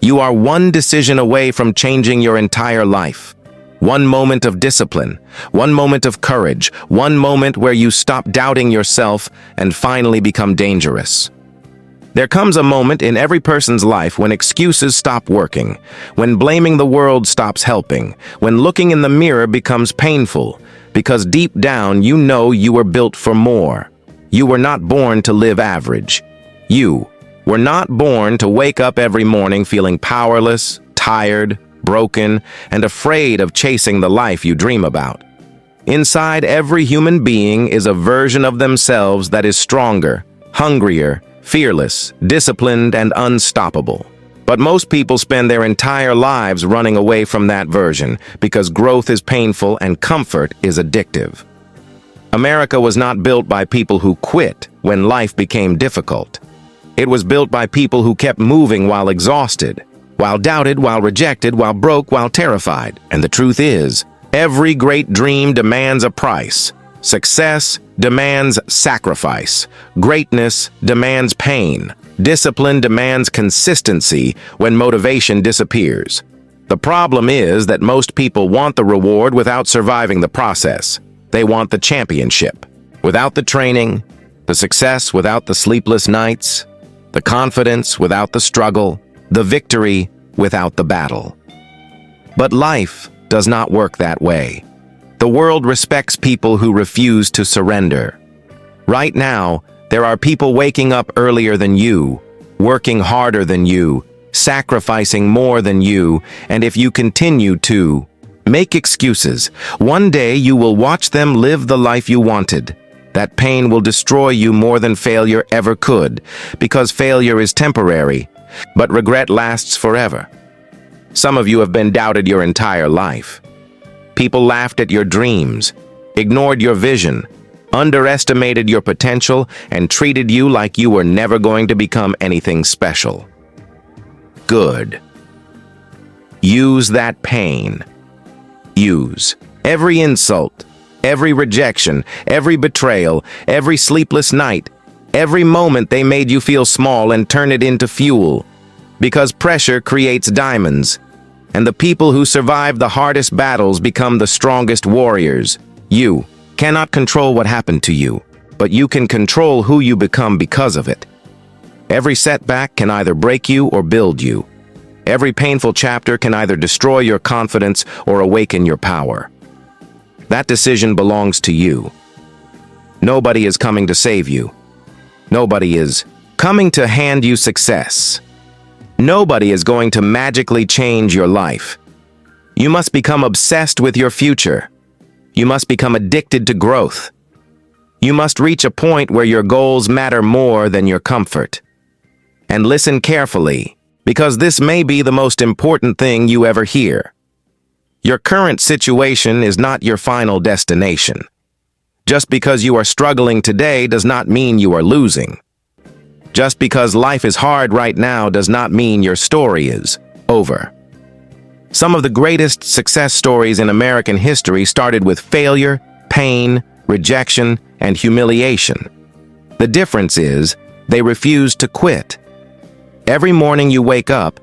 You are one decision away from changing your entire life. One moment of discipline, one moment of courage, one moment where you stop doubting yourself and finally become dangerous. There comes a moment in every person's life when excuses stop working, when blaming the world stops helping, when looking in the mirror becomes painful, because deep down you know you were built for more. You were not born to live average. You were not born to wake up every morning feeling powerless, tired, broken, and afraid of chasing the life you dream about. Inside every human being is a version of themselves that is stronger, hungrier, fearless, disciplined, and unstoppable. But most people spend their entire lives running away from that version because growth is painful and comfort is addictive. America was not built by people who quit when life became difficult. It was built by people who kept moving while exhausted, while doubted, while rejected, while broke, while terrified. And the truth is, every great dream demands a price. Success demands sacrifice. Greatness demands pain. Discipline demands consistency when motivation disappears. The problem is that most people want the reward without surviving the process. They want the championship without the training, the success without the sleepless nights, the confidence without the struggle, the victory without the battle. But life does not work that way. The world respects people who refuse to surrender. Right now, there are people waking up earlier than you, working harder than you, sacrificing more than you, and if you continue to make excuses, one day you will watch them live the life you wanted. That pain will destroy you more than failure ever could, because failure is temporary, but regret lasts forever. Some of you have been doubted your entire life. People laughed at your dreams, ignored your vision, underestimated your potential, and treated you like you were never going to become anything special. Good. Use that pain. Use every insult, every rejection, every betrayal, every sleepless night, every moment they made you feel small and turn it into fuel. Because pressure creates diamonds, and the people who survive the hardest battles become the strongest warriors. You cannot control what happened to you, but you can control who you become because of it. Every setback can either break you or build you. Every painful chapter can either destroy your confidence or awaken your power. That decision belongs to you. Nobody is coming to save you. Nobody is coming to hand you success. Nobody is going to magically change your life. You must become obsessed with your future. You must become addicted to growth. You must reach a point where your goals matter more than your comfort. And listen carefully, because this may be the most important thing you ever hear. Your current situation is not your final destination. Just because you are struggling today does not mean you are losing. Just because life is hard right now does not mean your story is over. Some of the greatest success stories in American history started with failure, pain, rejection, and humiliation. The difference is, they refused to quit. Every morning you wake up,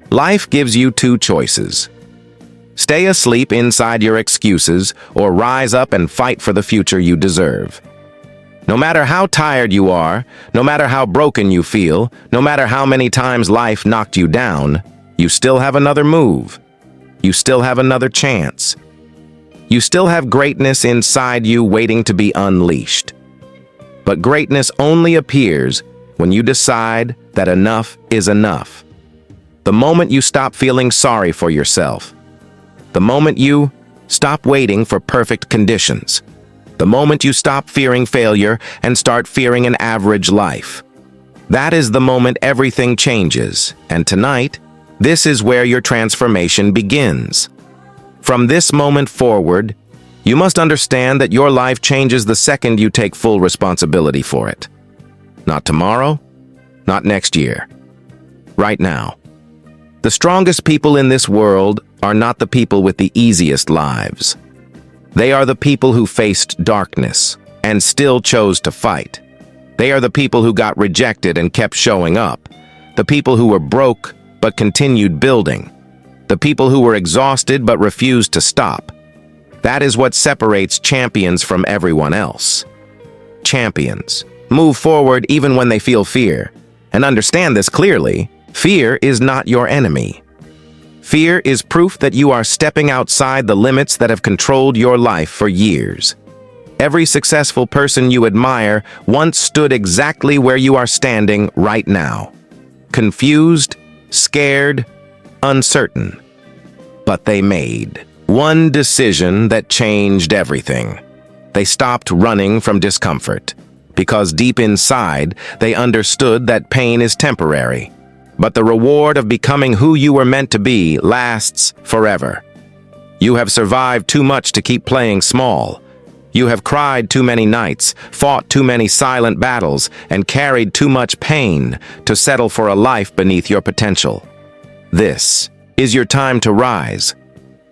life gives you two choices. Stay asleep inside your excuses, or rise up and fight for the future you deserve. No matter how tired you are, no matter how broken you feel, no matter how many times life knocked you down, you still have another move. You still have another chance. You still have greatness inside you waiting to be unleashed. But greatness only appears when you decide that enough is enough. The moment you stop feeling sorry for yourself. The moment you stop waiting for perfect conditions. The moment you stop fearing failure and start fearing an average life. That is the moment everything changes, and tonight, this is where your transformation begins. From this moment forward, you must understand that your life changes the second you take full responsibility for it. Not tomorrow, not next year. Right now. The strongest people in this world are not the people with the easiest lives. They are the people who faced darkness and still chose to fight. They are the people who got rejected and kept showing up. The people who were broke but continued building. The people who were exhausted but refused to stop. That is what separates champions from everyone else. Champions move forward even when they feel fear. And understand this clearly, fear is not your enemy. Fear is proof that you are stepping outside the limits that have controlled your life for years. Every successful person you admire once stood exactly where you are standing right now. Confused, scared, uncertain. But they made one decision that changed everything. They stopped running from discomfort, because deep inside, they understood that pain is temporary. But the reward of becoming who you were meant to be lasts forever. You have survived too much to keep playing small. You have cried too many nights, fought too many silent battles, and carried too much pain to settle for a life beneath your potential. This is your time to rise.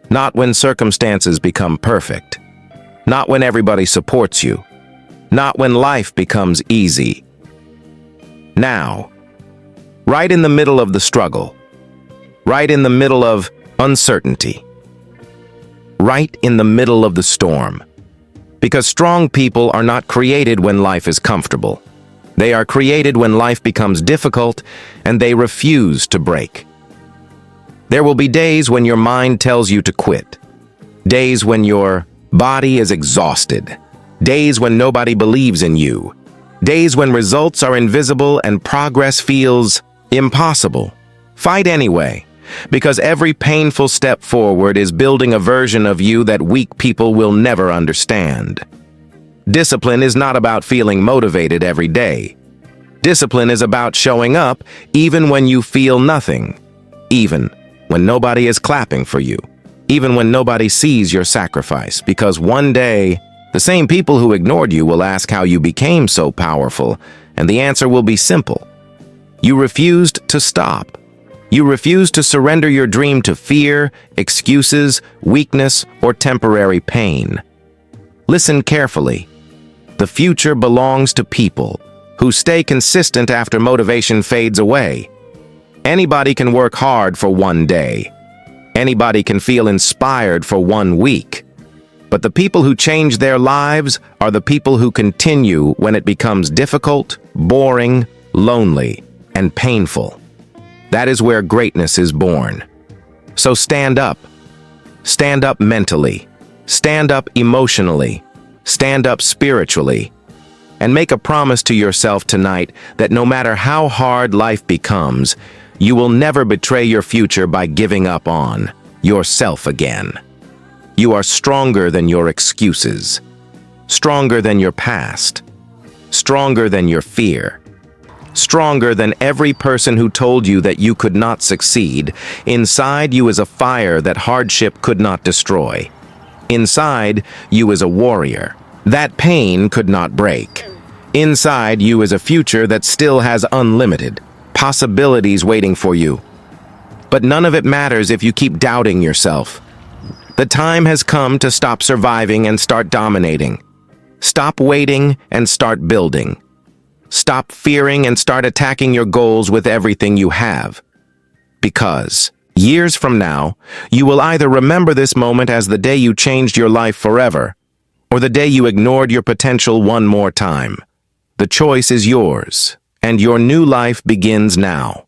Not when circumstances become perfect. Not when everybody supports you. Not when life becomes easy. Now, right in the middle of the struggle. Right in the middle of uncertainty. Right in the middle of the storm. Because strong people are not created when life is comfortable. They are created when life becomes difficult and they refuse to break. There will be days when your mind tells you to quit. Days when your body is exhausted. Days when nobody believes in you. Days when results are invisible and progress feels impossible. Fight anyway, because every painful step forward is building a version of you that weak people will never understand. Discipline is not about feeling motivated every day. Discipline is about showing up even when you feel nothing, even when nobody is clapping for you, even when nobody sees your sacrifice, because one day, the same people who ignored you will ask how you became so powerful, and the answer will be simple. You refused to stop. You refused to surrender your dream to fear, excuses, weakness, or temporary pain. Listen carefully. The future belongs to people who stay consistent after motivation fades away. Anybody can work hard for one day. Anybody can feel inspired for 1 week. But the people who change their lives are the people who continue when it becomes difficult, boring, lonely, and painful. That is where greatness is born. So stand up. Stand up mentally. Stand up emotionally. Stand up spiritually. And make a promise to yourself tonight that no matter how hard life becomes, you will never betray your future by giving up on yourself again. You are stronger than your excuses, stronger than your past, stronger than your fear, stronger than every person who told you that you could not succeed. Inside you is a fire that hardship could not destroy. Inside you is a warrior that pain could not break. Inside you is a future that still has unlimited possibilities waiting for you. But none of it matters if you keep doubting yourself. The time has come to stop surviving and start dominating. Stop waiting and start building. Stop fearing and start attacking your goals with everything you have. Because years from now, you will either remember this moment as the day you changed your life forever, or the day you ignored your potential one more time. The choice is yours, and your new life begins now.